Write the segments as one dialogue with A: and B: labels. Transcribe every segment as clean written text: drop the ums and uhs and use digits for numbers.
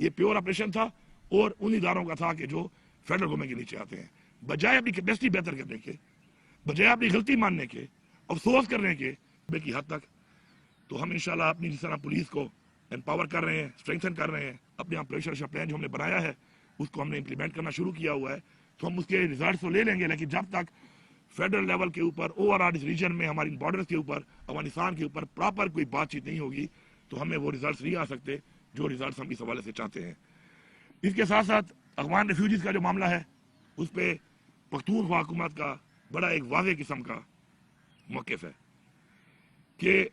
A: یہ pure operation تھا اور ان اداروں کا تھا کہ جو فیڈرل گورنمنٹ کے نیچے آتے ہیں. بجائے اپنی کیپیسٹی بہتر کرنے کے, بجائے اپنی غلطی ماننے کے, افسوس کرنے کے کی حد تک, تو ہم انشاءاللہ اپنی جس طرح پولیس کو امپاور کر رہے ہیں, اسٹرینتھن کر رہے ہیں, اپنے آپریشن پلان جو ہم نے بنایا ہے اس کو ہم نے امپلیمنٹ کرنا شروع کیا ہوا ہے, تو ہم اس کے ریزلٹس تو لے لیں گے, لیکن جب تک فیڈرل لیول کے اوپر اوور آل اس ریجن میں ہماری بارڈرز کے اوپر افغانستان کے اوپر پراپر کوئی بات چیت نہیں ہوگی تو ہمیں وہ ریزلٹس نہیں آ سکتے جو ریزلٹس ہم اس حوالے سے چاہتے ہیں. اس کے ساتھ ساتھ افغان ریفیوجیز کا جو معاملہ ہے اس پہ پختونخوا حکومت کا بڑا ایک واضح قسم کا موقف ہے کہ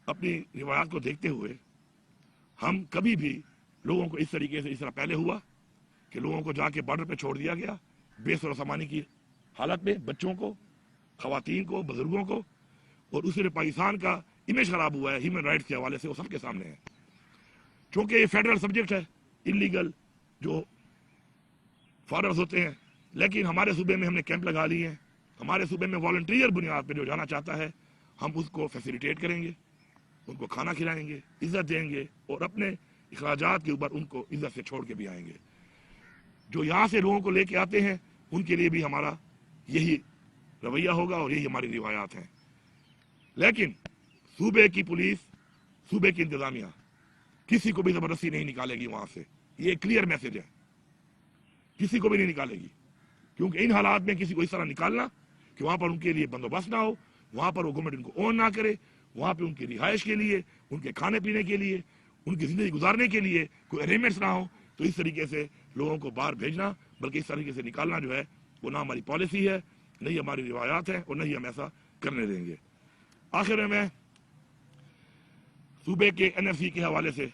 A: اپنی روایات کو دیکھتے ہوئے ہم کبھی بھی لوگوں کو اس طریقے سے, اس طرح پہلے ہوا کہ لوگوں کو جا کے بارڈر پہ چھوڑ دیا گیا بے سر و سامانی کی حالت میں, بچوں کو, خواتین کو, بزرگوں کو, اور اس سے پاکستان کا امیج خراب ہوا ہے ہیومن رائٹس کے حوالے سے, وہ سب کے سامنے ہے. چونکہ یہ فیڈرل سبجیکٹ ہے, انلیگل جو فارنرز ہوتے ہیں, لیکن ہمارے صوبے میں ہم نے کیمپ لگا لیے ہیں. ہمارے صوبے میں والنٹیئر بنیاد پہ جو جانا چاہتا ہے ہم اس کو فیسیلیٹیٹ کریں گے, ان کو کھانا کھلائیں گے, عزت دیں گے, اور اپنے اخراجات کے اوپر ان کو عزت سے چھوڑ کے بھی آئیں گے. جو یہاں سے لوگوں کو لے کے آتے ہیں ان کے لیے بھی ہمارا یہی رویہ ہوگا اور یہی ہماری روایات ہیں. لیکن صوبے کی پولیس, صوبے کی انتظامیہ کسی کو بھی زبردستی نہیں نکالے گی وہاں سے, یہ کلیئر میسج ہے, کسی کو بھی نہیں نکالے گی, کیونکہ ان حالات میں کسی کو اس طرح نکالنا کہ وہاں پر ان کے لیے بندوبست نہ ہو, وہاں پر وہ گورنمنٹ ان کو اون نہ کرے, وہاں پہ ان کی رہائش کے لیے, ان کے کھانے پینے کے لیے, ان کی زندگی گزارنے کے لیے کوئی ارینجمنٹس نہ ہو, تو اس طریقے سے لوگوں کو باہر بھیجنا بلکہ اس طریقے سے نکالنا جو ہے وہ نہ ہماری پالیسی ہے, نہیں ہماری روایات ہیں, اور نہیں ہم ایسا کرنے دیں گے. آخر میں صوبے کے NFC کے حوالے سے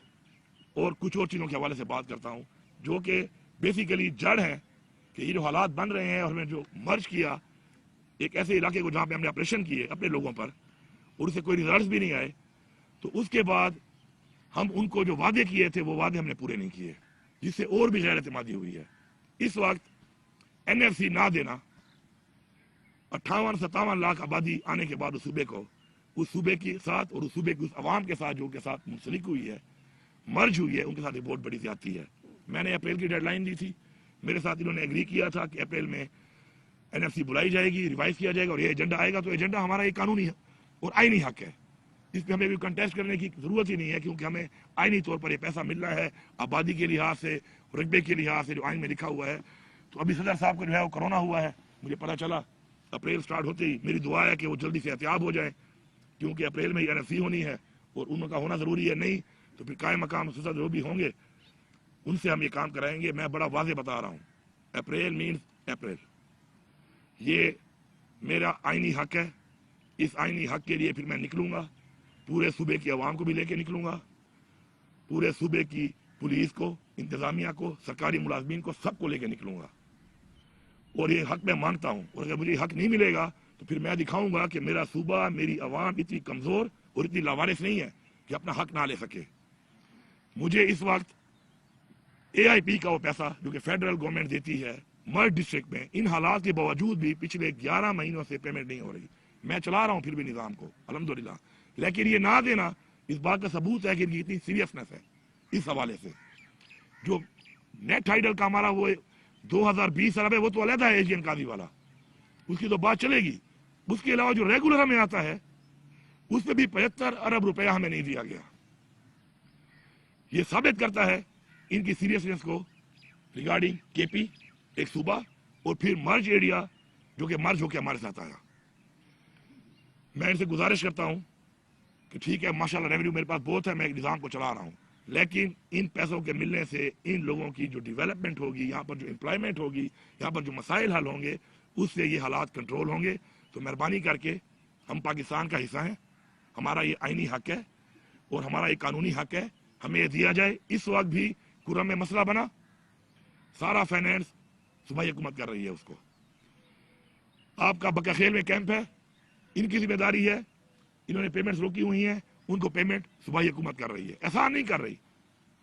A: اور کچھ اور چیزوں کے حوالے سے بات کرتا ہوں جو کہ بیسیکلی جڑ ہیں کہ یہ جو حالات بن رہے ہیں, اور ہمیں جو مرج کیا ایک ایسے علاقے کو جہاں پہ ہم نے آپریشن کیے اپنے لوگوں پر اور اس سے کوئی ریزلٹس بھی نہیں آئے, تو اس کے بعد ہم ان کو جو وعدے کیے تھے وہ وعدے ہم نے پورے نہیں کیے, جس سے اور بھی غیر اعتمادی ہوئی ہے. اس وقت NFC نہ دینا, 58-57 لاکھ آبادی آنے کے بعد اس صوبے کے ساتھ اور اس صوبے کی اس عوام کے ساتھ جو کے ساتھ منسلک ہوئی ہے, مرج ہوئی ہے, ان کے ساتھ یہ بہت بڑی زیادتی ہے. میں نے اپریل کی ڈیڈ لائن دی تھی, میرے ساتھ انہوں نے ایگری کیا تھا کہ اپریل میں NFC بلائی جائے گی, ریوائز کیا جائے گا, اور یہ ایجنڈا آئے گا. تو ایجنڈا ہمارا ایک قانونی اور آئینی حق ہے, اس پہ ہمیں بھی کنٹیسٹ کرنے کی ضرورت ہی نہیں ہے, کیونکہ ہمیں آئینی طور پر یہ پیسہ مل رہا ہے آبادی کے لحاظ سے, رقبے کے لحاظ سے جو آئین میں لکھا ہوا ہے. تو ابھی صدر صاحب کو جو ہے وہ کرونا ہوا ہے, مجھے پتا چلا اپریل سٹارٹ ہوتے ہی. میری دعا ہے کہ وہ جلدی سے احتیاط ہو جائیں, کیونکہ اپریل میں NFC ہونی ہے اور ان کا ہونا ضروری ہے. نہیں تو پھر قائم مقام صدر جو بھی ہوں گے ان سے ہم یہ کام کرائیں گے. میں بڑا واضح بتا رہا ہوں, اپریل مینز اپریل, یہ میرا آئینی حق ہے. اس آئینی حق کے لیے پھر میں نکلوں گا, پورے صوبے کی عوام کو بھی لے کے نکلوں گا, پورے صوبے کی پولیس کو, انتظامیہ کو, سرکاری ملازمین کو, سب کو لے کے نکلوں گا. اور یہ حق میں مانگتا ہوں, اور اگر مجھے حق نہیں ملے گا تو پھر میں دکھاؤں گا کہ میرا صوبہ, میری عوام اتنی کمزور اور اتنی لاوارث نہیں ہے کہ اپنا حق نہ لے سکے. مجھے اس وقت AIP کا وہ پیسہ جو کہ فیڈرل گورنمنٹ دیتی ہے مرج ڈسٹرکٹ میں, ان حالات کے باوجود بھی پچھلے 11 مہینوں سے پیمنٹ نہیں ہو رہی. میں چلا رہا ہوں پھر بھی نظام کو الحمدللہ, لیکن یہ نہ دینا اس بات کا ثبوت ہے کہ ان کی اتنی سیریسنس ہے. اس حوالے سے جو نیٹ ہائیڈل کا ہمارا وہ 2020 ارب ہے, وہ تو علیحدہ ہے ایشین قاضی والا, اس کی تو بات چلے گی. اس کے علاوہ جو ریگولر ہمیں آتا ہے اس پہ بھی 75 ارب روپیہ ہمیں نہیں دیا گیا. یہ ثابت کرتا ہے ان کی سیریسنس کو ریگارڈنگ KP ایک صوبہ, اور پھر مرج ایریا جو کہ مرج ہو کے ہمارے ساتھ آیا. میں ان سے گزارش کرتا ہوں کہ ٹھیک ہے ماشاءاللہ ریونیو میرے پاس بہت ہے, میں ایک نظام کو چلا رہا ہوں, لیکن ان پیسوں کے ملنے سے ان لوگوں کی جو ڈیولپمنٹ ہوگی, یہاں پر جو امپلائمنٹ ہوگی, یہاں پر جو مسائل حل ہوں گے, اس سے یہ حالات کنٹرول ہوں گے. تو مہربانی کر کے, ہم پاکستان کا حصہ ہیں, ہمارا یہ آئینی حق ہے اور ہمارا یہ قانونی حق ہے, ہمیں یہ دیا جائے. اس وقت بھی کرم میں مسئلہ بنا, سارا فائنینس صوبائی حکومت کر رہی ہے اس کو. آپ کا بکا خیل میں کیمپ ہے, ان کی ذمہ داری ہے, انہوں نے پیمنٹس روکی ہوئی ہیں, ان کو پیمنٹ صوبائی حکومت کر رہی ہے. احسان نہیں کر رہی,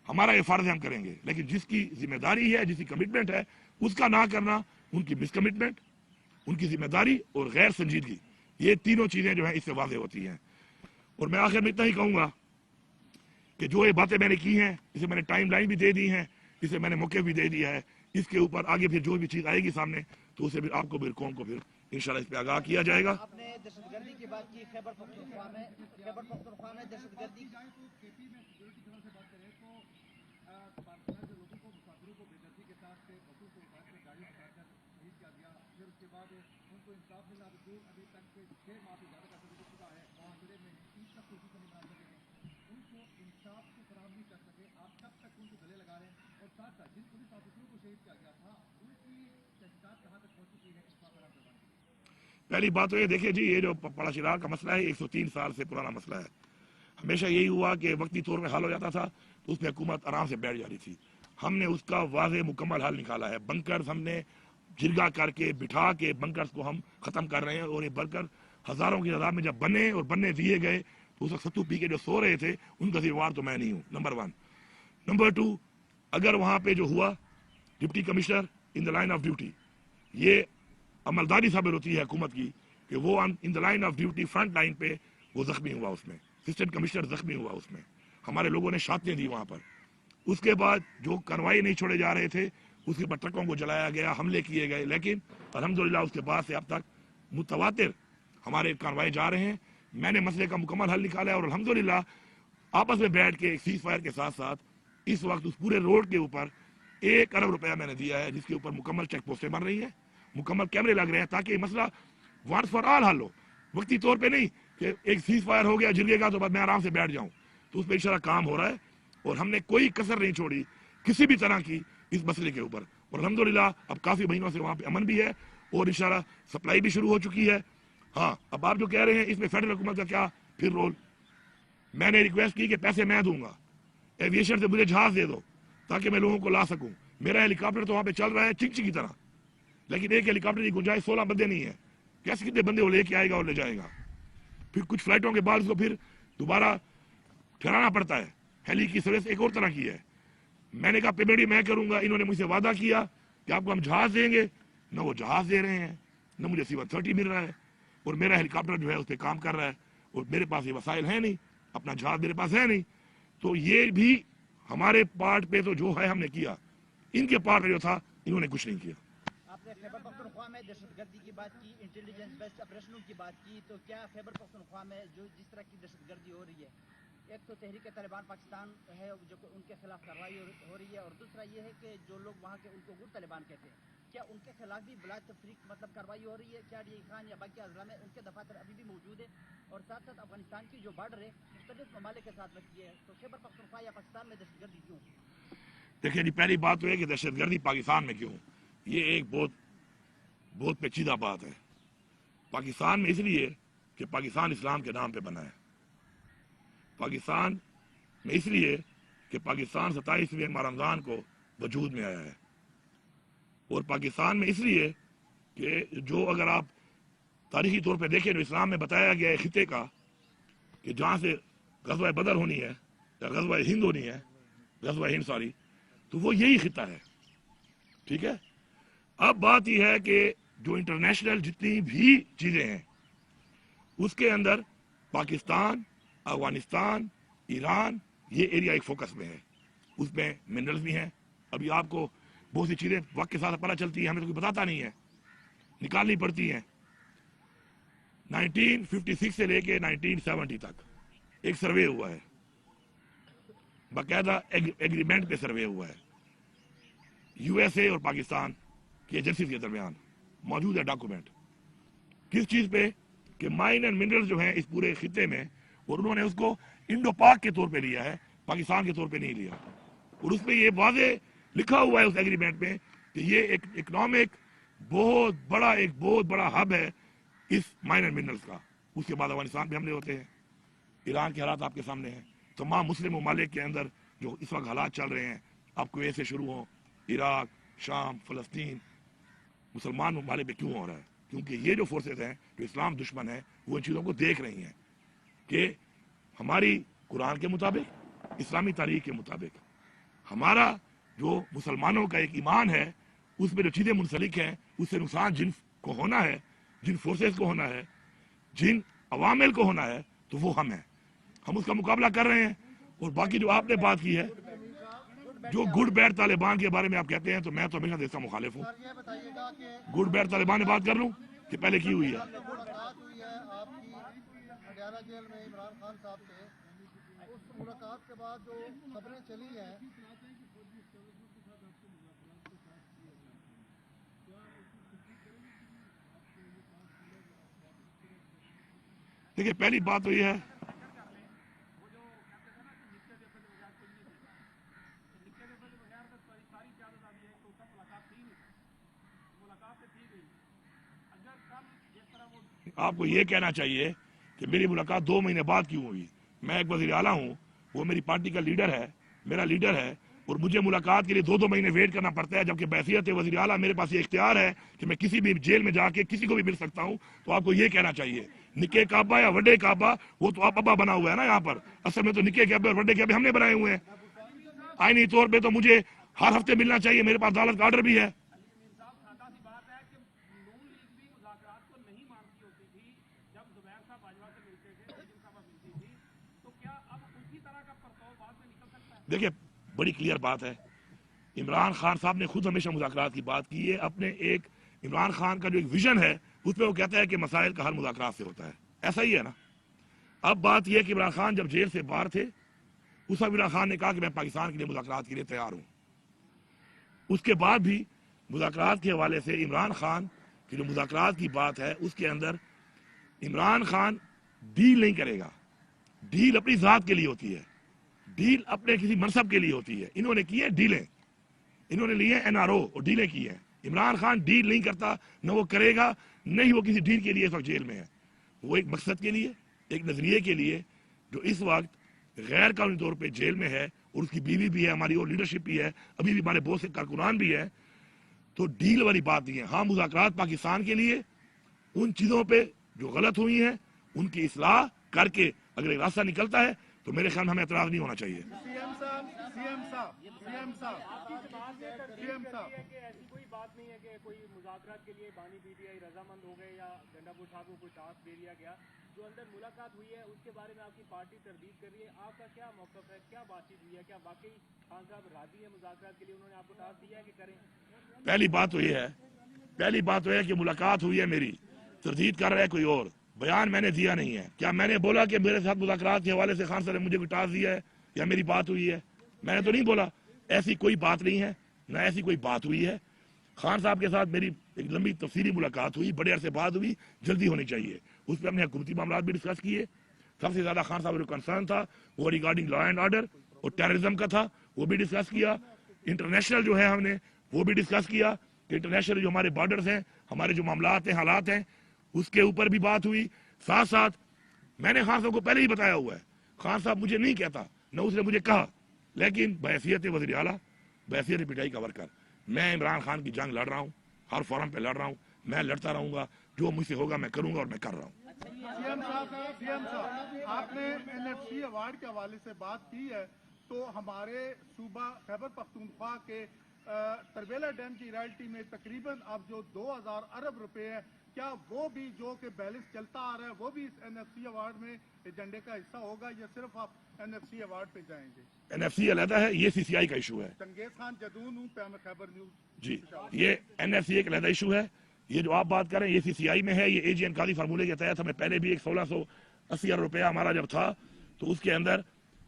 A: ہمارا یہ فرض ہے ہم کریں گے, لیکن جس کی ذمہ داری ہے, جس کی کمٹمنٹ ہے, اس کا نہ کرنا ان کی مس کمٹمنٹ, ان کی ذمہ داری اور غیر سنجیدگی, یہ تینوں چیزیں جو ہیں اس سے واضح ہوتی ہیں. اور میں آخر میں اتنا ہی کہوں گا کہ جو یہ باتیں میں نے کی ہیں اسے میں نے ٹائم لائن بھی دے دی ہیں, اسے میں نے موقع بھی دے دیا ہے, اس کے اوپر آگے پھر جو بھی چیز آئے گی سامنے تو اسے پھر آپ کو پھر قوم کو پھر انشاءاللہ اس پہ آگاہ کیا جائے گا.
B: آپ نے دہشت گردی کی بات کی, خیبر پختونخوا میں دہشت گردی
A: پہلی بات تو یہ دیکھیں جی, یہ جو پڑا چراغ کا مسئلہ ہے 103 سال سے پرانا مسئلہ ہے. ہمیشہ یہی ہوا کہ وقتی طور پہ حل ہو جاتا تھا تو اس میں حکومت آرام سے بیٹھ جاتی تھی. ہم نے اس کا واضح مکمل حل نکالا ہے. بنکرز ہم نے جرگا کر کے بٹھا کے بنکرز کو ہم ختم کر رہے ہیں, اور یہ بنکر ہزاروں کی تعداد میں جب بنے اور بننے دیے گئے تو اس وقت ستو پی کے جو سو رہے تھے ان کا ذمہ تو میں نہیں ہوں, نمبر 1. نمبر 2, اگر وہاں پہ جو ہوا deputy commissioner in the line of duty, یہ عملداری ثابت ہوتی ہے حکومت کی کہ وہ in the line of duty front line پہ وہ زخمی ہوا, اس میں اسسٹنٹ کمشنر زخمی ہوا, اس میں ہمارے لوگوں نے شہادتیں دی وہاں پر. اس کے بعد جو کارروائی نہیں چھوڑے جا رہے تھے اس کے اوپر ٹرکوں کو جلایا گیا, حملے کیے گئے, لیکن الحمدللہ اس کے بعد سے اب تک متواتر ہمارے کارروائی جا رہے ہیں. میں نے مسئلے کا مکمل حل نکالا ہے, اور الحمدللہ آپس میں بیٹھ کے ایک سیز فائر کے ساتھ ساتھ اس وقت اس پورے روڈ کے اوپر 1 ارب روپیہ میں نے دیا ہے, جس کے اوپر مکمل چیک پوسٹیں بن رہی ہیں, مکمل کیمرے لگ رہے ہیں, تاکہ یہ مسئلہ وانس فار آل حل ہو. وقتی طور پہ نہیں کہ ایک سیز فائر ہو گیا جرگے کا تو بعد میں آرام سے بیٹھ جاؤں. تو اس پہ انشاءاللہ کام ہو رہا ہے, اور ہم نے کوئی کسر نہیں چھوڑی کسی بھی طرح کی اس مسئلے کے اوپر. اور الحمدللہ اب کافی مہینوں سے وہاں پہ امن بھی ہے, اور انشاءاللہ سپلائی بھی شروع ہو چکی ہے. ہاں, اب آپ جو کہہ رہے ہیں اس میں فیڈرل حکومت کا کیا پھر رول, میں نے ریکویسٹ کی کہ پیسے میں دوں گا, ایویشن سے مجھے جہاز دے دو تاکہ میں لوگوں کو لا سکوں. میرا ہیلی کاپٹر تو وہاں پہ چل رہا ہے چنچی کی طرح, لیکن ایک ہیلی کاپٹر کی گنجائش 16 بندے نہیں ہے. کیسے کتنے بندے وہ لے کے آئے گا اور لے جائے گا؟ پھر کچھ فلائٹوں کے بعد اس کو پھر دوبارہ ٹھہرانا پڑتا ہے. ہیلی کی سروس ایک اور طرح کی ہے. میں نے کہا پیمنٹ بھی میں کروں گا. انہوں نے مجھ سے وعدہ کیا کہ آپ کو ہم جہاز دیں گے, نہ وہ جہاز دے رہے ہیں, نہ مجھے C-130 مل رہا ہے, اور میرا ہیلی کاپٹر جو ہے اس پہ کام کر رہا ہے, اور میرے پاس یہ وسائل ہیں نہیں, اپنا جہاز میرے پاس ہے نہیں. تو یہ بھی ہمارے پارٹ پہ تو جو ہے ہم نے کیا, ان کے پارٹ پہ جو تھا انہوں نے کچھ نہیں کیا.
B: آپ نے خیبر پختونخوا میں دہشت گردی کی بات کی, انٹیلیجنس بیسڈ آپریشنوں کی بات کی, تو کیا خیبر پختونخوا میں جو جس طرح کی دہشت گردی ہو رہی ہے, ایک تو تحریک طالبان پاکستان ہے جو ان کے خلاف کارروائی ہو رہی ہے, اور دوسرا یہ ہے کہ جو لوگ وہاں کے ان کو گر طالبان کہتے ہیں, کیا ان کے خلاف بھی بلا تفریق مطلب کارروائی ہو رہی ہے؟ کیا ڈی خان یا باقی اضلاع میں ان کے دفاتر ابھی بھی موجود ہے؟ اور ساتھ ساتھ افغانستان کی جو بارڈر ہے مختلف ممالک کے ساتھ لگتی ہے, تو خیبر پختونخوا یا پاکستان میں دہشت گردی کیوں؟
A: دیکھیں جی, پہلی بات تو ہے کہ دہشت گردی پاکستان میں کیوں, یہ ایک بہت پیچیدہ بات ہے. پاکستان میں اس لیے کہ پاکستان اسلام کے نام پہ بنا ہے. پاکستان میں اس لیے کہ پاکستان 27ویں ماہ رمضان کو وجود میں آیا ہے. اور پاکستان میں اس لیے کہ جو اگر آپ تاریخی طور پہ دیکھیں جو اسلام میں بتایا گیا ہے خطے کا کہ جہاں سے غزوہ بدر ہونی ہے یا غزوہ ہند ہونی ہے, غزوہ ہند سوری, تو وہ یہی خطہ ہے. ٹھیک ہے, اب بات یہ ہے کہ جو انٹرنیشنل جتنی بھی چیزیں ہیں اس کے اندر پاکستان, افغانستان, ایران, یہ ایریا ایک فوکس میں ہے. اس میں منرلز بھی ہیں. ابھی آپ کو بہت سی چیزیں وقت کے ساتھ پتہ چلتی ہیں, ہمیں تو کوئی بتاتا نہیں ہے, نکالنی پڑتی ہیں. 1956 سے لے کے 1970 تک ایک سروے ہوا ہے, باقاعدہ ایگریمنٹ پہ سروے ہوا ہے, USA اور پاکستان کی ایجنسیز کے درمیان موجود ہے ڈاکومنٹ. کس چیز پہ کہ مائن اینڈ منرل جو ہیں اس پورے خطے میں, اور انہوں نے اس کو انڈو پاک کے طور پہ لیا ہے, پاکستان کے طور پہ نہیں لیا. اور اس پہ یہ واضح لکھا ہوا ہے اس ایگریمنٹ میں کہ یہ ایک اکنامک بہت بڑا ہب ہے اس مائن اینڈ منرلز کا. اس کے بعد افغانستان پہ حملے ہوتے ہیں, ایران کے حالات آپ کے سامنے ہیں, تمام مسلم ممالک کے اندر جو اس وقت حالات چل رہے ہیں, آپ کو ایسے شروع ہوں عراق, شام, فلسطین, مسلمان ممالک پہ کیوں ہو رہا ہے؟ کیونکہ یہ جو فورسز ہیں جو اسلام دشمن ہیں وہ ان چیزوں کو دیکھ رہی ہیں کہ ہماری قرآن کے مطابق, اسلامی تاریخ کے مطابق, ہمارا جو مسلمانوں کا ایک ایمان ہے اس میں جو چیزیں منسلک ہیں اس سے نقصان جن کو ہونا ہے, جن فورسز کو ہونا ہے, جن عوامل کو ہونا ہے, تو وہ ہم ہیں. ہم اس کا مقابلہ کر رہے ہیں, اور باقی جو آپ نے بات کی ہے جو گڈ بیڈ طالبان کے بارے میں آپ کہتے ہیں تو میں تو ہمیشہ اس کا مخالف ہوں. گڈ بیڈ طالبان میں بات کر لوں کہ پہلے کی ہوئی ہے.
C: ملاقات ہوئی ہے آپ کی اڈیالہ جیل میں عمران خان صاحب سے. اس ملاقات کے بعد جو خبریں چلی ہیں
A: دیکھیے پہلی بات تو یہ ہے آپ کو یہ کہنا چاہیے کہ میری ملاقات 2 مہینے بعد کیوں ہوئی. میں ایک وزیر اعلیٰ ہوں, وہ میری پارٹی کا لیڈر ہے, میرا لیڈر ہے, اور مجھے ملاقات کے لیے 2 مہینے ویٹ کرنا پڑتا ہے, جبکہ بحیثیت وزیر اعلیٰ میرے پاس یہ اختیار ہے کہ میں کسی بھی جیل میں جا کے کسی کو بھی مل سکتا ہوں. تو آپ کو یہ کہنا چاہیے نکے کعبہ یا وڈے کعبہ وہ تو آپ ابا بنا ہوا ہے نا یہاں پر, اصل میں تو نکے کعبے اور وڈے کعبے ہم نے بنائے ہوئے ہیں. آئینی طور پہ تو مجھے ہر ہفتے ملنا چاہیے, میرے پاس عدالت کا آرڈر بھی ہے. دیکھیے بڑی کلیئر بات ہے, عمران خان صاحب نے خود ہمیشہ مذاکرات کی بات کی ہے. اپنے ایک عمران خان کا جو ایک ویژن ہے اس پہ وہ کہتا ہے کہ مسائل کا حل مذاکرات سے ہوتا ہے. ایسا ہی ہے نا. اب بات یہ ہے کہ عمران خان جب جیل سے باہر تھے اس وقت عمران خان نے کہا کہ میں پاکستان کے لیے مذاکرات کے لیے تیار ہوں. اس کے بعد بھی مذاکرات کے حوالے سے عمران خان کی جو مذاکرات کی بات ہے اس کے اندر عمران خان ڈیل نہیں کرے گا. ڈیل اپنی ذات کے لیے ہوتی ہے, ڈیل اپنے کسی منصب کے لیے ہوتی ہے. انہوں نے کی ہے ڈیلیں, انہوں نے لیے NRO اور ڈیلیں کی ہیں. عمران خان ڈیل نہیں کرتا, نہ وہ کرے گا, نہیں وہ کسی ڈیل کے لیے اس وقت جیل میں ہے. وہ ایک مقصد کے لیے, ایک نظریے کے لیے جو اس وقت غیر قانونی طور پہ جیل میں ہے, اور اس کی بیوی بھی ہے, ہماری اور لیڈرشپ بھی ہے, ابھی بھی ہمارے بہت سے کارکنان بھی ہیں. تو ڈیل والی بات نہیں ہے. ہاں مذاکرات پاکستان کے لیے ان چیزوں پہ جو غلط ہوئی ہیں ان کی اصلاح کر کے اگر ایک راستہ نکلتا ہے تو میرے خیال میں ہمیں اعتراض نہیں ہونا چاہیے.
D: ایسی کوئی بات نہیں ہے کہ کوئی مذاکرات کے لیے بانی PTI رضامند ہو گئے یا گنڈاپور صاحب کو کوئی ٹاسک دے دیا گیا. جو اندر ملاقات ہوئی ہے اس کے بارے میں آپ کی پارٹی تردید کر رہی ہے, آپ کا کیا موقف ہے, کیا بات چیت ہوئی ہے, کیا واقعی خان صاحب راضی ہے مذاکرات کے لیے, انہوں نے آپ کو ٹاسک دیا ہے کہ کریں؟
A: پہلی بات تو یہ ہے کہ ملاقات ہوئی ہے, میری تردید کر رہا ہے کوئی اور. بیان میں نے دیا نہیں ہے. کیا میں نے بولا کہ میرے ساتھ مذاکرات کے حوالے سے خان صاحب نے مجھے کوئی ٹاسک دیا ہے یا میری بات ہوئی ہے؟ میں نے تو نہیں بولا. ایسی کوئی بات نہیں ہے, نہ ایسی کوئی بات ہوئی ہے. خان صاحب کے ساتھ میری ایک لمبی تفصیلی ملاقات ہوئی, بڑے عرصے بعد ہوئی, جلدی ہونی چاہیے. اس پہ ہم نے حکومتی معاملات بھی ڈسکس کیے. سب سے زیادہ خان صاحب جو کنسرن تھا وہ ریگارڈنگ لا اینڈ آرڈر اور ٹیررزم کا تھا, وہ بھی ڈسکس کیا. انٹرنیشنل جو ہے ہم نے وہ بھی ڈسکس کیا کہ انٹرنیشنل جو ہمارے بارڈرز ہیں, ہمارے جو معاملات ہیں, حالات ہیں, اس کے اوپر بھی بات ہوئی. ساتھ ساتھ میں نے خان صاحب کو پہلے ہی بتایا ہوا ہے, خان صاحب مجھے نہیں کہتا, نہ اس نے مجھے کہا, لیکن بحیثیت وزیر اعلیٰ, بحیثیت PTI کا ورکر, میں عمران خان کی جنگ لڑ رہا ہوں, ہر فورم پہ لڑ رہا ہوں, میں لڑتا رہوں گا, جو مجھ سے ہوگا میں کروں گا اور میں کر رہا ہوں.
C: CM صاحب آپ نے NFC ایوارڈ کے حوالے سے بات کی ہے, تو ہمارے صوبہ خیبر پختونخوا کے تربیلا ڈیم کی رائلٹی میں تقریباً اب جو 2000 ارب روپے ہے, کیا وہ بھی جو کہ بیلنس چلتا آ رہا ہے وہ بھی اس NFC ایوارڈ میں ایجنڈے کا حصہ ہوگا, یا صرف آپ NFC ایوارڈ پہ جائیں گے؟
A: NFC علیحدہ ہے, یہ CCI کا ایشو ہے.
C: چنگیز خان جدون ہوں, پیام خیبر نیوز.
A: جی, یہ NFC ایک علیحدہ ایشو ہے. یہ جو آپ بات کریں یہ CCI میں ہے. یہ AGN قاضی فارمولے کے تحت ہمیں پہلے بھی ایک 1680 ارب روپیہ ہمارا جب تھا تو اس کے اندر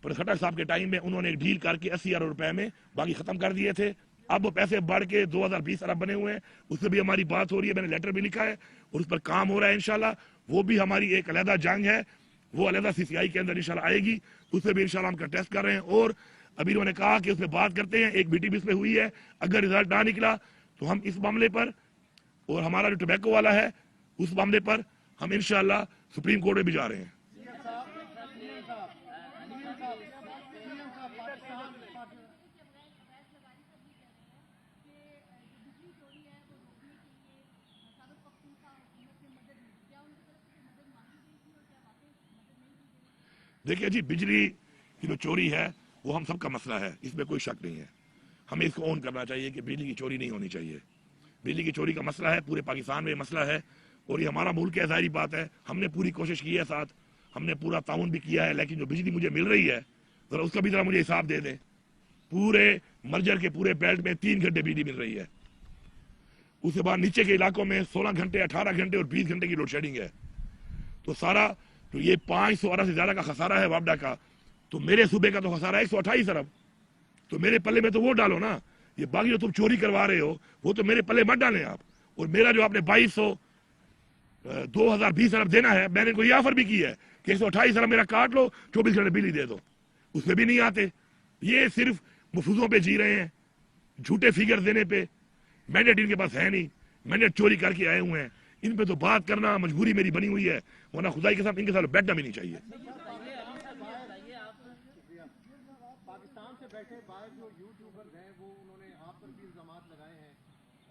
A: خٹک صاحب کے ٹائم میں انہوں نے ایک ڈیل کر کے 80 ارب روپے میں باقی ختم کر دیے تھے. اب وہ پیسے بڑھ کے 2020 ارب بنے ہوئے ہیں, اس سے بھی ہماری بات ہو رہی ہے, میں نے لیٹر بھی لکھا ہے اور اس پر کام ہو رہا ہے انشاءاللہ. وہ بھی ہماری ایک علیحدہ جنگ ہے, وہ علیحدہ CCI کے اندر انشاءاللہ آئے گی, اس سے بھی انشاءاللہ ہم کنٹیسٹ کر رہے ہیں. اور ابھی انہوں نے کہا کہ اس پہ بات کرتے ہیں, ایک میٹنگ بھی اس پہ ہوئی ہے, اگر رزلٹ نہ نکلا تو ہم اس معاملے پر اور ہمارا جو ٹوبیکو والا ہے اس معاملے پر ہم انشاءاللہ سپریم کورٹ میں بھی جا رہے ہیں. دیکھیے جی, بجلی کی جو چوری ہے وہ ہم سب کا مسئلہ ہے, اس میں کوئی شک نہیں ہے. ہمیں اس کو اون کرنا چاہیے کہ بجلی کی چوری نہیں ہونی چاہیے. بجلی کی چوری کا مسئلہ ہے, پورے پاکستان میں یہ مسئلہ ہے, اور یہ ہمارا ملک ہے, ظاہری بات ہے. ہم نے پوری کوشش کی ہے, ساتھ ہم نے پورا تعاون بھی کیا ہے, لیکن جو بجلی مجھے مل رہی ہے ذرا اس کا بھی ذرا مجھے حساب دے دیں. پورے مرجر کے پورے بیلٹ میں 3 گھنٹے بجلی مل رہی ہے. اس کے بعد نیچے کے علاقوں میں 16 گھنٹے 18 گھنٹے اور 20 گھنٹے کی لوڈ شیڈنگ ہے. تو سارا تو یہ 500 ارب سے زیادہ کا خسارہ ہے وابڈا کا. تو میرے صوبے کا تو خسارہ ہے 128 ارب. تو میرے پلے میں تو وہ ڈالو نا. یہ باقی جو تم چوری کروا رہے ہو وہ تو میرے پلے مت ڈالیں آپ. اور میرا جو آپ نے 2020 ارب دینا ہے, میں نے کوئی آفر بھی کی ہے کہ 128 ارب میرا کاٹ لو, 24 گھنٹے بجلی دے دو. اس میں بھی نہیں آتے. یہ صرف مفروضوں پہ جی رہے ہیں, جھوٹے فگر دینے پہ. مینڈیٹ ان کے پاس ہے نہیں, مینڈیٹ چوری کر کے آئے ہوئے ہیں. ان پہ تو بات کرنا مجبوری میری بنی ہوئی ہے, ورنہ خدائی کے ساتھ ان کے ساتھ بیٹھنا بھی نہیں چاہیے.
E: پاکستان سے بیٹھے باہر جو یوٹیوبرز ہیں وہ انہوں نے آپ پر بھی الزامات لگائے ہیں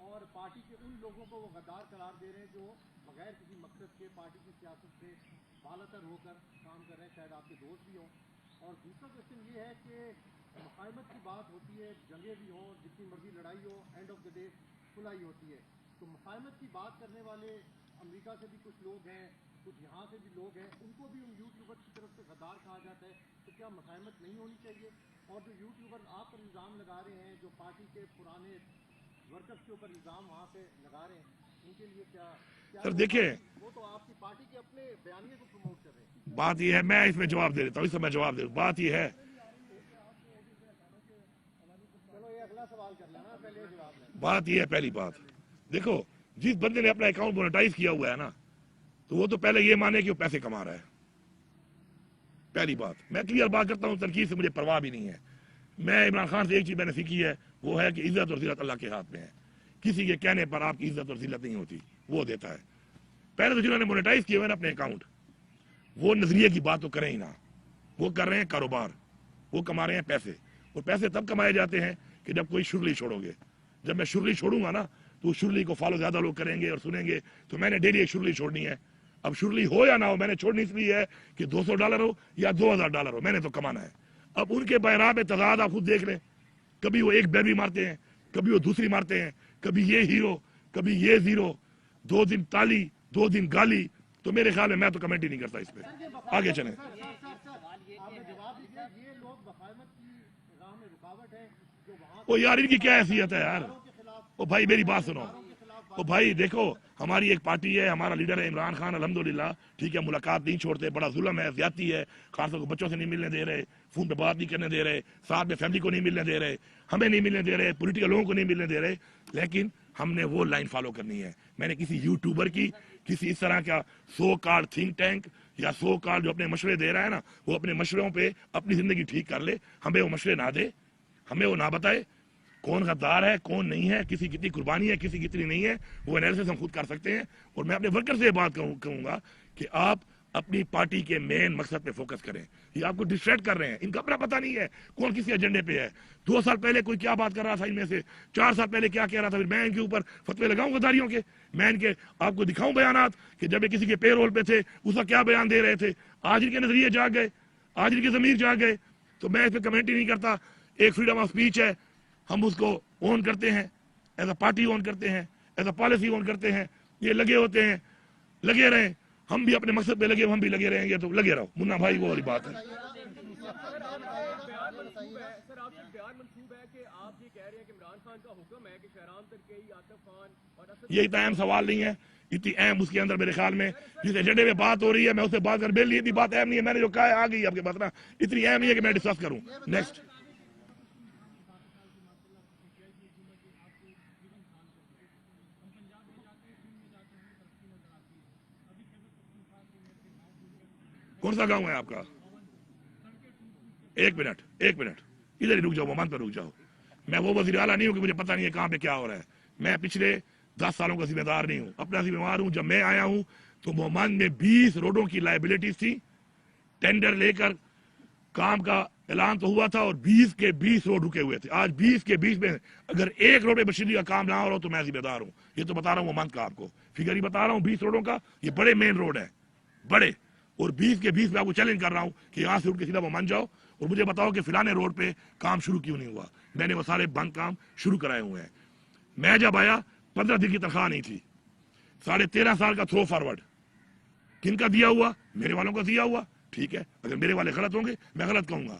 E: اور پارٹی کے ان لوگوں کو وہ غدار قرار دے رہے ہیں جو بغیر کسی مقصد کے پارٹی کی سیاست سے بالاتر ہو کر کام کر رہے ہیں. شاید آپ کے دوست بھی ہوں. اور دوسرا کوشچن یہ ہے کہ مفاہمت کی بات ہوتی ہے, جنگیں بھی ہوں, جتنی مرضی لڑائی ہو, اینڈ آف دا ڈے سلائی ہوتی ہے. تو مفاہمت کی بات کرنے والے امریکہ سے بھی کچھ لوگ ہیں, کچھ یہاں سے بھی لوگ ہیں, ان کو بھی ان یوٹیوبر کی طرف سے غدار کہا جاتا ہے. تو کیا مفاہمت نہیں ہونی چاہیے؟ اور جو یوٹیوبر آپ پر الزام لگا رہے ہیں, جو پارٹی کے پرانے ورکرز کے اوپر الزام وہاں پہ لگا رہے ہیں, ان کے لیے کیا
A: سر دیکھیں,
E: وہ تو آپ کی پارٹی کے اپنے بیانیے کو پروموٹ کر رہے ہیں.
A: بات یہ ہے, میں اس میں جواب دے دیتا ہوں, اس میں میں جواب دے دوں. بات یہ ہے,
E: چلو یہ اگلا سوال کر لینا, پہلے جواب لیں.
A: بات یہ ہے, پہلی بات دیکھو, جس بندے نے اپنا اکاؤنٹ مونیٹائز کیا ہوا ہے نا, تو وہ تو پہلے یہ مانے کہ وہ پیسے کما رہا ہے. پہلی بات, میں کلیئر بات کرتا ہوں, تنقید سے مجھے پرواہ بھی نہیں ہے. میں عمران خان سے ایک چیز میں نے سیکھی ہے, وہ ہے کہ عزت اور ذلت اللہ کے ہاتھ میں ہے. کسی کے کہنے پر آپ کی عزت اور ذلت نہیں ہوتی, وہ دیتا ہے. پہلے تو جنہوں نے مونیٹائز کیے ہوئے نا اپنے اکاؤنٹ, وہ نظریے کی بات تو کریں ہی نا. وہ کر رہے ہیں کاروبار, وہ کما رہے ہیں پیسے. اور پیسے تب کمائے جاتے ہیں کہ جب کوئی شرلی چھوڑو گے. جب میں شرلی چھوڑوں گا نا, تو شرلی کو فالو زیادہ لوگ کریں گے اور سنیں گے. تو میں نے ڈیلی ایک شرلی چھوڑنی ہے. اب شرلی ہو یا نہ ہو, میں نے چھوڑنی اس لیے ہے کہ $200 ہو یا $2000 ہو, میں نے تو کمانا ہے. اب ان کے بہرا میں تضاد آپ خود دیکھ لیں. کبھی وہ ایک بیبی مارتے ہیں, کبھی وہ دوسری مارتے ہیں, کبھی یہ ہیرو, کبھی یہ زیرو, 2 دن تالی 2 دن گالی. تو میرے خیال میں تو کمنٹ ہی نہیں کرتا اس پہ. آگے چلیں. وہ یار ان کی کیا حیثیت ہے یار. وہ بھائی میری بات سنو. وہ بھائی دیکھو, ہماری ایک پارٹی ہے, ہمارا لیڈر ہے عمران خان, الحمدللہ ٹھیک ہے, ملاقات نہیں چھوڑتے. بڑا ظلم ہے, زیادتی ہے, خاص طور پر بچوں سے نہیں ملنے دے رہے, فون پہ بات نہیں کرنے دے رہے, ساتھ میں فیملی کو نہیں ملنے دے رہے, ہمیں نہیں ملنے دے رہے, پولیٹیکل لوگوں کو نہیں ملنے دے رہے. لیکن ہم نے وہ لائن فالو کرنی ہے. میں نے کسی یوٹیوبر کی, کسی اس طرح کا سو کارڈ تھنک ٹینک یا سو کارڈ جو اپنے مشورے دے رہا ہے نا, وہ اپنے مشوروں پہ اپنی زندگی ٹھیک کر لے. ہمیں وہ مشورے نہ دے, ہمیں وہ نہ بتائے کون غدار ہے کون نہیں ہے, کسی کتنی قربانی ہے کسی کتنی نہیں ہے. وہ انالیسس ہم خود کر سکتے ہیں. اور میں اپنے ورکر سے یہ بات کہوں گا کہ آپ اپنی پارٹی کے مین مقصد پہ فوکس کریں. یہ آپ کو ڈسٹریکٹ کر رہے ہیں, ان کا اپنا پتہ نہیں ہے کون کسی ایجنڈے پہ ہے. 2 سال پہلے کوئی کیا بات کر رہا تھا ان میں سے, 4 سال پہلے کیا کہہ رہا تھا. پھر میں ان کے اوپر فتوے لگاؤں غداریوں کے, میں ان کے آپ کو دکھاؤں بیانات کہ جب یہ کسی کے پے رول پہ تھے اس کا کیا بیان دے رہے تھے. آج ان کے نظریے جاگ گئے, آج ان کی ضمیر جاگ گئے. تو میں اس پہ کمنٹ ہی نہیں کرتا. ایک فریڈم آف اسپیچ ہے, ہم اس کو اون کرتے ہیں, ایز اے پارٹی اون کرتے ہیں, ایز اے پالیسی اون کرتے ہیں. یہ لگے ہوتے ہیں, لگے رہیں. ہم بھی اپنے مقصد پہ لگے, ہم بھی لگے رہیں گے. تو لگے رہو منا بھائی, وہ والی بات ہے.
D: سر آپ سے بیان منسوب ہے کہ آپ یہ کہہ رہے ہیں کہ عمران خان کا حکم ہے کہ شہرام ترکی, عاطف خان اور اسد,
A: یہ اتنا اہم سوال نہیں ہے, اتنی اہم اس کے اندر میرے خیال میں جس ایجنڈے میں بات ہو رہی ہے میں اس سے بات کر بیل. اتنی بات اہم نہیں ہے, میں نے جو کہا ہے آ گئی آپ کے پاس نا, اتنی اہم نہیں ہے کہ میں ڈسکس کروں. نیکسٹ. کون سا گاؤں ہے آپ کا؟ ایک منٹ ادھر ہی رک جاؤ, مومن پہ رک جاؤ. میں وہ وزیر اعلیٰ نہیں ہوں کہ مجھے پتہ نہیں ہے کہاں پہ کیا ہو رہا ہے. میں پچھلے 10 سالوں کا ذمہ دار نہیں ہوں, اپنا ذمہ دار ہوں. جب میں آیا ہوں تو مومن میں 20 روڈوں کی لائبلٹیز تھی. ٹینڈر لے کر کام کا اعلان تو ہوا تھا اور 20 کے 20 روڈ رکے ہوئے تھے. آج 20 کے 20 میں اگر ایک روڈ پہ بشیری کا کام نہ ہو رہا تو میں ذمہ دار ہوں. یہ تو بتا رہا ہوں مومن کا, آپ کو فگر ہی بتا رہا ہوں. 20 روڈوں کا, یہ بڑے مین روڈ ہے, بڑے. اور 20 کے 20 میں آپ کو چیلنج کر رہا ہوں کہ یہاں سے اٹھ کے سیدھا وہ مان جاؤ اور مجھے بتاؤ کہ فلانے روڈ پہ کام شروع کیوں نہیں ہوا. میں نے وہ سارے بند کام شروع کرائے ہوئے ہیں. میں جب آیا 15 دن کی تنخواہ نہیں تھی. 13.5 سال کا تھرو فارورڈ کن کا دیا ہوا؟ میرے والوں کا دیا ہوا. ٹھیک ہے, اگر میرے والے غلط ہوں گے میں غلط کہوں گا.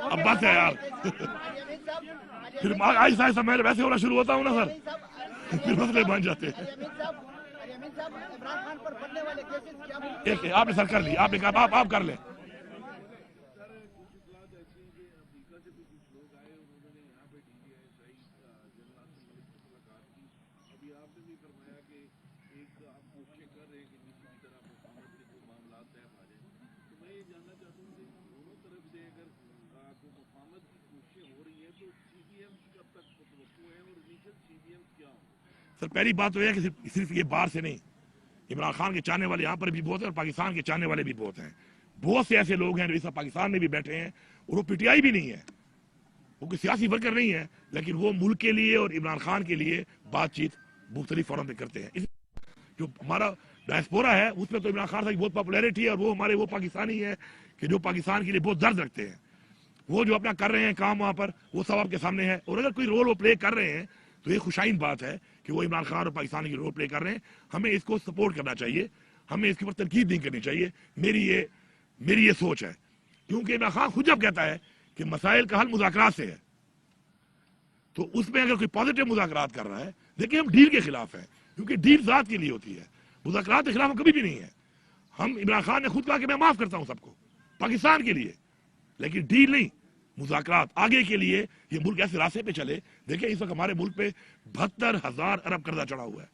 A: اب بس ہے یار پھر آہستہ آہستہ میں ویسے ہونا شروع ہوتا ہوں نا سر پھر مسئلے بن جاتے ہیں. ایک آپ نے سر کر لی, آپ نے کہا آپ کر لیں. سر پہلی بات تو یہ ہے کہ صرف یہ باہر سے نہیں, عمران خان کے چاہنے والے یہاں پر بھی بہت ہیں اور پاکستان کے چاہنے والے بھی بہت ہیں. بہت سے ایسے لوگ ہیں جو اس وقت پاکستان میں بھی بیٹھے ہیں اور وہ پی ٹی آئی بھی نہیں ہے, وہ کوئی سیاسی ورکر نہیں ہے, لیکن وہ ملک کے لیے اور عمران خان کے لیے بات چیت مختلف فورم پہ کرتے ہیں. جو ہمارا ڈائسپورا ہے اس میں تو عمران خان صاحب کی بہت پاپولیرٹی ہے اور وہ ہمارے وہ پاکستانی ہیں کہ جو پاکستان کے لیے بہت درد رکھتے ہیں. وہ جو اپنا کر رہے ہیں کام وہاں پر وہ سب آپ کے سامنے ہے, اور اگر کوئی رول وہ پلے کر رہے ہیں تو یہ خوشائن بات ہے کہ وہ عمران خان اور پاکستان کی رول پلے کر رہے ہیں. ہمیں اس کو سپورٹ کرنا چاہیے, ہمیں اس کے اوپر تنقید نہیں کرنی چاہیے. میری یہ سوچ ہے, کیونکہ عمران خان خود جب کہتا ہے کہ مسائل کا حل مذاکرات سے ہے تو اس میں اگر کوئی پازیٹیو مذاکرات کر رہا ہے, دیکھیں ہم ڈیل کے خلاف ہیں کیونکہ ڈیل ذات کے لیے ہوتی ہے, مذاکرات کے خلاف ہم کبھی بھی نہیں ہے. ہم عمران خان نے خود کہا کہ میں معاف کرتا ہوں سب کو پاکستان کے لیے, لیکن ڈیل نہیں, مذاکرات آگے کے لیے. یہ ملک ایسے راستے پہ چلے. دیکھیں اس وقت ہمارے ملک پہ 72,000 ارب قرضہ چڑھا ہوا ہے.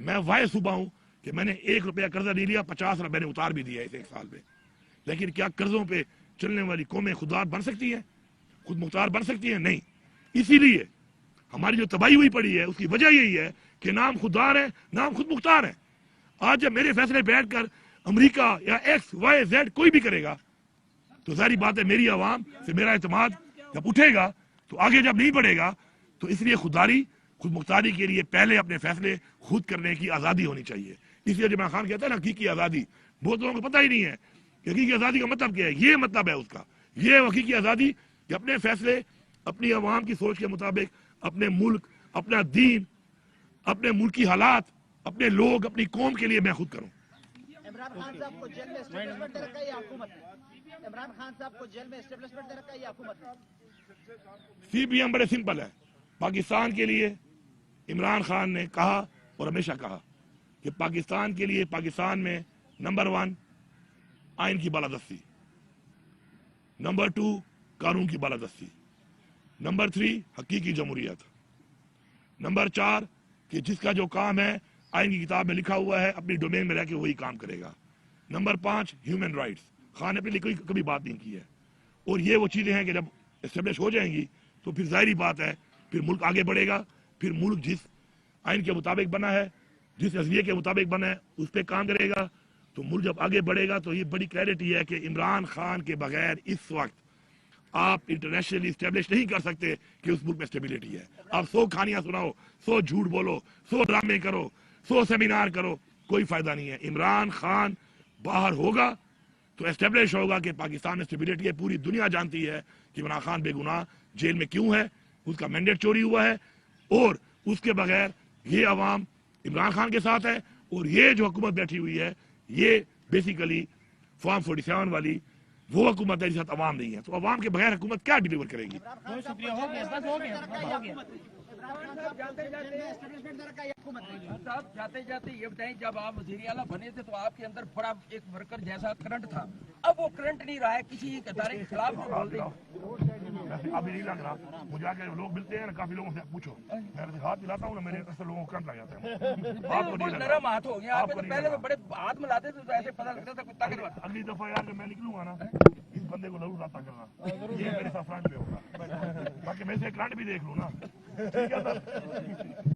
A: میں واحد صوبہ ہوں کہ میں نے 1 روپیہ قرضہ نہیں لیا, 50 ارب میں نے اتار بھی دیا اس 1 سال میں. لیکن کیا قرضوں پہ چلنے والی قومیں خوددار بن سکتی ہیں, خود مختار بن سکتی ہیں؟ نہیں. اسی لیے ہماری جو تباہی ہوئی پڑی ہے اس کی وجہ یہی ہے کہ نام خوددار ہے, نام خود مختار ہے. آج جب میرے فیصلے بیٹھ کر امریکہ یا ایکس وائی زیڈ کوئی بھی کرے گا تو ظاہری بات ہے میری عوام سے میرا اعتماد جب اٹھے گا تو آگے جب نہیں بڑھے گا. تو اس لیے خودداری خود مختاری کے لیے پہلے اپنے فیصلے خود کرنے کی آزادی ہونی چاہیے. اس لیے عمران خان کہتا ہے نا حقیقی آزادی, بہت لوگوں کو پتہ ہی نہیں ہے کہ حقیقی آزادی کا مطلب کیا ہے. یہ مطلب ہے اس کا, یہ حقیقی آزادی کہ اپنے فیصلے اپنی عوام کی سوچ کے مطابق, اپنے ملک, اپنا دین, اپنے ملک کی حالات, اپنے لوگ, اپنی قوم کے لیے میں خود کروں.
B: عمران خان صاحب کو جیل میں اسٹیبلشمنٹ دے رکھا ہے یا حکومت نے؟ عمران خان صاحب کو جیل میں اسٹیبلشمنٹ دے رکھا ہے یا حکومت نے؟
A: سی پی ایم بڑے سمپل ہے. پاکستان کے لیے عمران خان نے کہا اور ہمیشہ کہا کہ پاکستان کے لیے پاکستان میں نمبر 1 آئین کی بالادستی, نمبر 2 قانون کی بالادستی, نمبر 3 حقیقی جمہوریت, نمبر 4 کہ جس کا جو کام ہے آئین کی کتاب میں لکھا ہوا ہے اپنی ڈومین میں رہ کے وہی کام کرے گا, نمبر 5 ہیومن رائٹس. خان نے اپنے لیے کبھی بات نہیں کی ہے, اور یہ وہ چیزیں ہیں کہ جب اسٹیبلش ہو جائیں گی تو پھر ظاہری بات ہے پھر ملک آگے بڑھے گا. پھر ملک جس آئین کے مطابق بنا ہے, جس نظریے کے مطابق بنا ہے اس پہ کام کرے گا. تو ملک جب آگے بڑھے گا تو یہ بڑی کلیئرٹی ہے کہ عمران خان کے بغیر اس وقت آپ انٹرنیشنلی اسٹیبلش نہیں کر سکتے کہ اس ملک میں اسٹیبلٹی ہے. آپ 100 کہانیاں سناؤ, 100 جھوٹ بولو, 100 ڈرامے کرو, 100 سیمینار کرو, کوئی فائدہ نہیں ہے. عمران خان باہر ہوگا تو اسٹیبلش ہوگا کہ پاکستان میں اسٹیبلٹی ہے. پوری دنیا جانتی ہے کہ عمران خان بے گناہ جیل میں کیوں ہے, اس کا مینڈیٹ چوری ہوا ہے, اور اس کے بغیر یہ عوام عمران خان کے ساتھ ہے. اور یہ جو حکومت بیٹھی ہوئی ہے یہ بیسیکلی فارم 47 والی وہ حکومت ہے جس ساتھ عوام نہیں ہے. تو عوام کے بغیر حکومت کیا ڈیلیور کرے گی؟
B: بہت شکریہ, ہو گیا.
F: صاحب جاتے جاتے یہ بتائیں, جب آپ وزیر اعلیٰ بنے تھے تو آپ کے اندر بڑا ایک ورکر جیسا کرنٹ تھا, اب وہ کرنٹ نہیں رہا ہے, کسی ادارے کے خلاف بول دیں.
A: ابھی نہیں لگ رہا مجھے, آ کے لوگ ملتے ہیں نا کافی لوگوں سے پوچھو, میں ہاتھ ملاتا ہوں نا میرے اصل لوگوں کو کرنٹ لگ جاتا ہے.
F: بہت نرم ہاتھ ہو گیا آپ, پہلے تو بڑے ہاتھ ملاتے تھے تو ایسے پتہ لگتا تھا کوئی طاقت والا.
A: اگلی دفعہ یار میں نکلوں گا نا اس بندے کو ضرور رابطہ کرنا, یہ میرے ساتھ فرنٹ پہ ہوگا, باقی میں سے کرنٹ بھی دیکھ لوں نا. ٹھیک ہے سر.